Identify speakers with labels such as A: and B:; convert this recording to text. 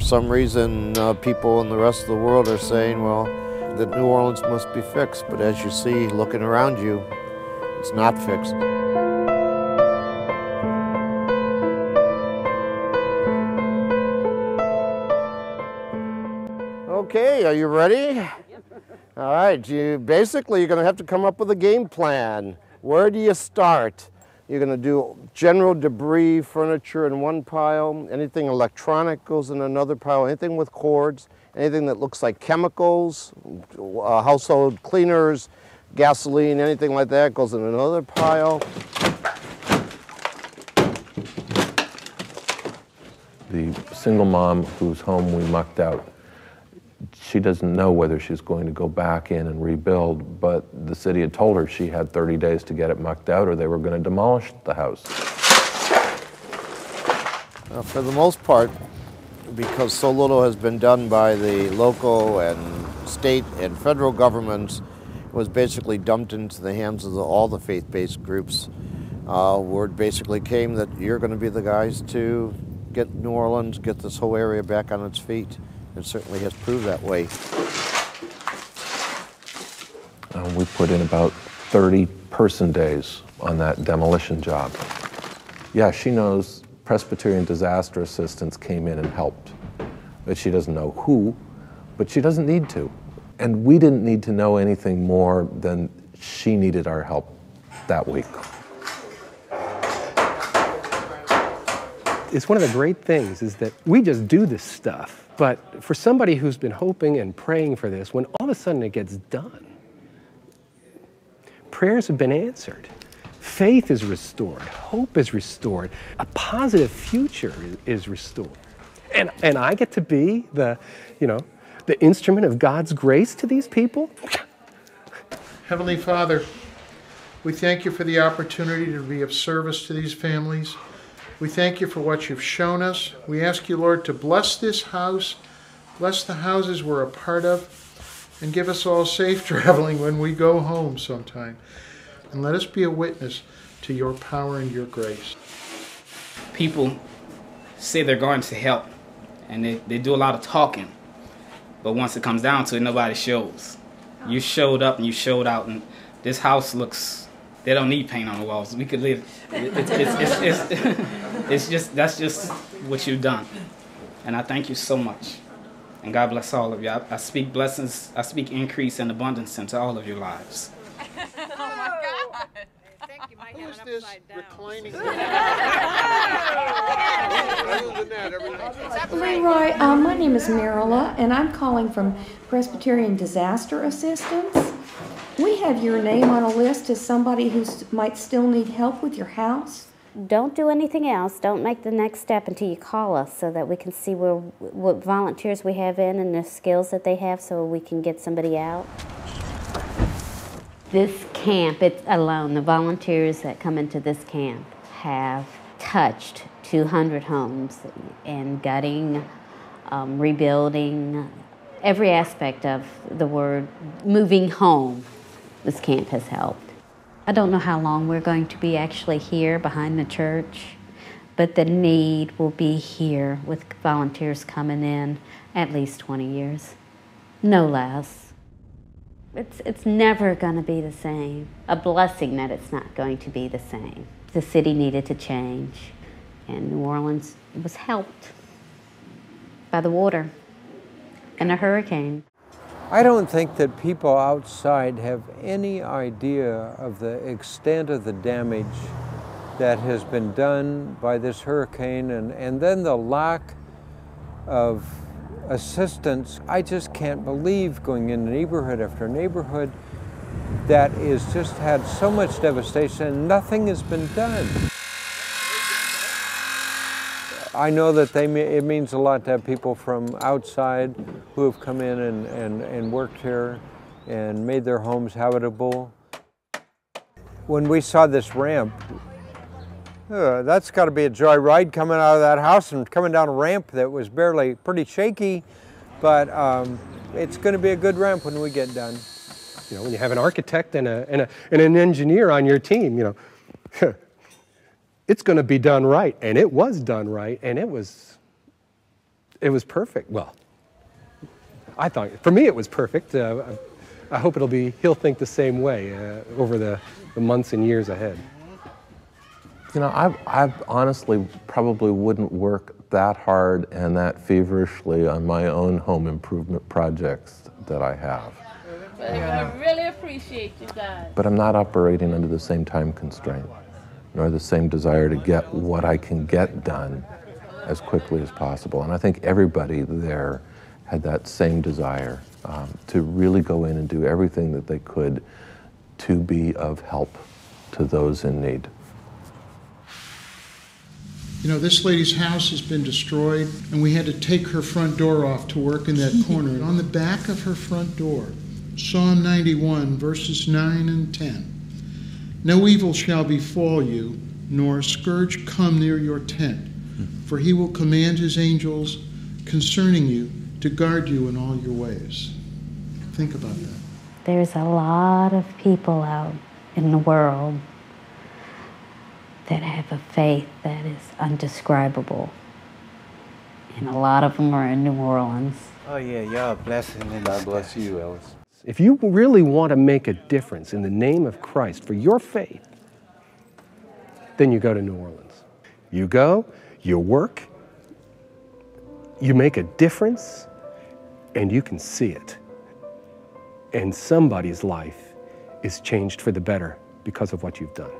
A: For some reason, people in the rest of the world are saying, well, that New Orleans must be fixed. But as you see, looking around you, it's not fixed. Okay, are you ready? All right, you're going to have to come up with a game plan. Where do you start? You're going to do general debris, furniture in one pile, anything electronic goes in another pile, anything with cords, anything that looks like chemicals, household cleaners, gasoline, anything like that goes in another pile.
B: The single mom whose home we mucked out, she doesn't know whether she's going to go back in and rebuild, but the city had told her she had 30 days to get it mucked out or they were going to demolish the house.
A: For the most part, because so little has been done by the local and state and federal governments, it was basically dumped into the hands of all the faith-based groups. Word basically came that you're going to be the guys to get New Orleans, get this whole area back on its feet. It certainly has proved that way.
B: We put in about 30 person days on that demolition job. Yeah, she knows Presbyterian Disaster Assistance came in and helped. But she doesn't know who, but she doesn't need to. And we didn't need to know anything more than she needed our help that week.
C: It's one of the great things is that we just do this stuff. But for somebody who's been hoping and praying for this, when all of a sudden it gets done, prayers have been answered. Faith is restored. Hope is restored. A positive future is restored. And I get to be the instrument of God's grace to these people.
D: Heavenly Father, we thank you for the opportunity to be of service to these families. We thank you for what you've shown us. We ask you, Lord, to bless this house, bless the houses we're a part of, and give us all safe traveling when we go home sometime. And let us be a witness to your power and your grace.
E: People say they're going to help, and they do a lot of talking. But once it comes down to it, nobody shows. You showed up and you showed out, and this house looks, they don't need paint on the walls. We could live, that's just what you've done. And I thank you so much. And God bless all of you. I speak blessings, I speak increase and abundance into all of your lives.
F: Oh my God. Thank you, Mike.
D: Who's this reclining?
G: Leroy, my name is Marilla, and I'm calling from Presbyterian Disaster Assistance. We have your name on a list as somebody who might still need help with your house.
H: Don't do anything else. Don't make the next step until you call us so that we can see what volunteers we have in and the skills that they have so we can get somebody out. This camp, it's alone, the volunteers that come into this camp have touched 200 homes and gutting, rebuilding, every aspect of the word moving home. This camp has helped. I don't know how long we're going to be actually here behind the church, but the need will be here with volunteers coming in at least 20 years, no less. It's never going to be the same. A blessing that it's not going to be the same. The city needed to change, and New Orleans was helped by the water and a hurricane.
I: I don't think that people outside have any idea of the extent of the damage that has been done by this hurricane and then the lack of assistance. I just can't believe going in neighborhood after neighborhood that is just had so much devastation and nothing has been done. I know that it means a lot to have people from outside who have come in and worked here and made their homes habitable. When we saw this ramp, that's got to be a joyride coming out of that house and coming down a ramp that was pretty shaky, but it's going to be a good ramp when we get done.
C: You know, when you have an architect and an engineer on your team, you know, it's going to be done right, and it was done right, and it was It was perfect. Well, I thought, for me it was perfect. I hope he'll think the same way over the months and years ahead.
B: You know, I honestly probably wouldn't work that hard and that feverishly on my own home improvement projects that I have.
F: I really appreciate you guys.
B: But I'm not operating under the same time constraint, nor the same desire to get what I can get done as quickly as possible. And I think everybody there had that same desire to really go in and do everything that they could to be of help to those in need.
D: You know, this lady's house has been destroyed, and we had to take her front door off to work in that corner. And on the back of her front door, Psalm 91, verses 9 and 10. No evil shall befall you, nor scourge come near your tent, for he will command his angels concerning you to guard you in all your ways. Think about that.
H: There's a lot of people out in the world that have a faith that is undescribable. And a lot of them are in New Orleans.
J: Oh yeah, y'all blessing.
B: God bless you, Ellis.
C: If you really want to make a difference in the name of Christ for your faith, then you go to New Orleans. You go, you work, you make a difference, and you can see it. And somebody's life is changed for the better because of what you've done.